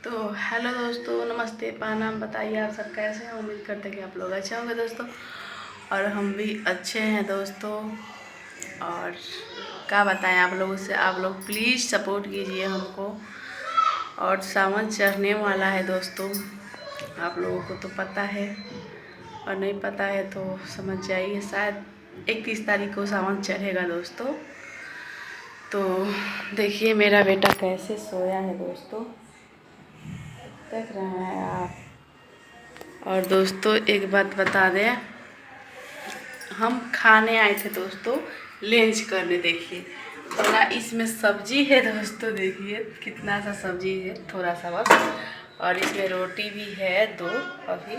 तो हेलो दोस्तों, नमस्ते, प्रणाम। बताइए आप सब कैसे हैं। उम्मीद करते हैं कि आप लोग अच्छे होंगे दोस्तों, और हम भी अच्छे हैं दोस्तों। और क्या बताएं आप लोगों से, आप लोग प्लीज़ सपोर्ट कीजिए हमको। और सावन चढ़ने वाला है दोस्तों, आप लोगों को तो पता है, और नहीं पता है तो समझ जाइए। शायद 31 तारीख को सावन चढ़ेगा दोस्तों। तो देखिए मेरा बेटा कैसे सोया है दोस्तों, देख रहे हैं आप। और दोस्तों एक बात बता दें, हम खाने आए थे दोस्तों लंच करने। देखिए थोड़ा इसमें सब्जी है दोस्तों, देखिए कितना सा सब्जी है, थोड़ा सा बस। और इसमें रोटी भी है 2 अभी,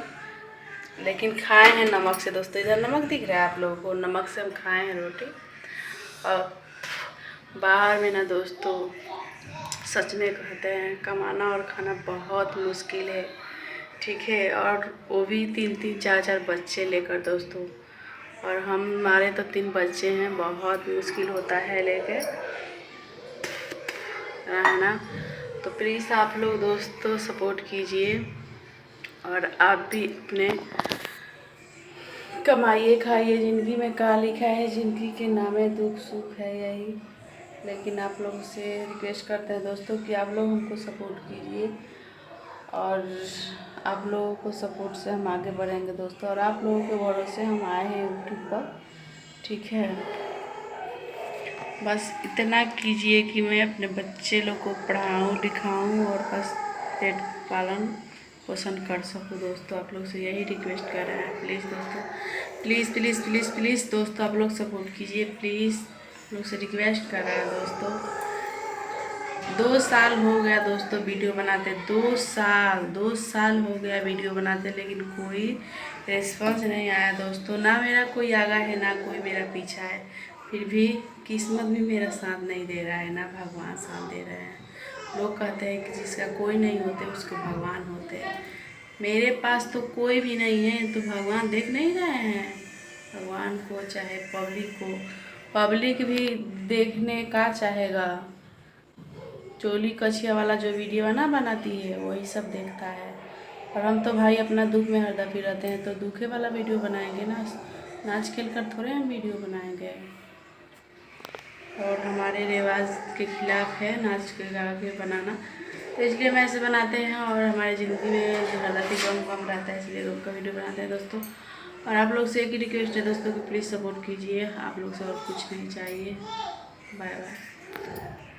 लेकिन खाए हैं नमक से दोस्तों। इधर नमक दिख रहा है आप लोगों को, नमक से हम खाए हैं रोटी। और बाहर में ना दोस्तों, सच में कहते हैं कमाना और खाना बहुत मुश्किल है, ठीक है। और वो भी 3-3 4-4 बच्चे लेकर दोस्तों। और हमारे तो 3 बच्चे हैं, बहुत मुश्किल होता है लेके रहना। तो प्लीज़ आप लोग दोस्तों सपोर्ट कीजिए, और आप भी अपने कमाइए खाइए। ज़िंदगी में क्या लिखा है, ज़िंदगी के नामे दुख सुख है यही। लेकिन आप लोगों से रिक्वेस्ट करते हैं दोस्तों कि आप लोग हमको सपोर्ट कीजिए, और आप लोगों को सपोर्ट से हम आगे बढ़ेंगे दोस्तों। और आप लोगों के भरोसे हम आए हैं यूट्यूब पर, ठीक है। बस इतना कीजिए कि मैं अपने बच्चे लोग को पढ़ाऊँ लिखाऊँ, और बस पेट पालन पोषण कर सकूँ दोस्तों। आप लोग से यही रिक्वेस्ट कर रहे हैं, प्लीज़ दोस्तों, प्लीज़ प्लीज़ प्लीज़ प्लीज़ दोस्तों, आप लोग सपोर्ट कीजिए प्लीज़। लोग से रिक्वेस्ट कर रहे हैं दोस्तों। 2 साल हो गया दोस्तों वीडियो बनाते, 2 साल हो गया वीडियो बनाते, लेकिन कोई रिस्पॉन्स नहीं आया दोस्तों। ना मेरा कोई आगा है, ना कोई मेरा पीछा है। फिर भी किस्मत भी मेरा साथ नहीं दे रहा है, ना भगवान साथ दे रहे हैं। लोग कहते हैं कि जिसका कोई नहीं होते उसको भगवान होते हैं। मेरे पास तो कोई भी नहीं है, तो भगवान देख नहीं रहे हैं भगवान को, चाहे पब्लिक को। पब्लिक भी देखने का चाहेगा, चोली कछिया वाला जो वीडियो ना बनाती है वही सब देखता है। और हम तो भाई अपना दुख में हरदम रहते हैं, तो दुखे वाला वीडियो बनाएंगे ना, नाच खेल कर थोड़े हम वीडियो बनाएंगे। और हमारे रिवाज के खिलाफ है नाच के बनाना, तो इसलिए हम ऐसे बनाते हैं। और हमारी ज़िंदगी में जो गलती कम रहता है, इसलिए लोग का वीडियो बनाते हैं दोस्तों। और आप लोग से एक ही रिक्वेस्ट है दोस्तों कि प्लीज़ सपोर्ट कीजिए, आप लोग से और कुछ नहीं चाहिए। Bye bye.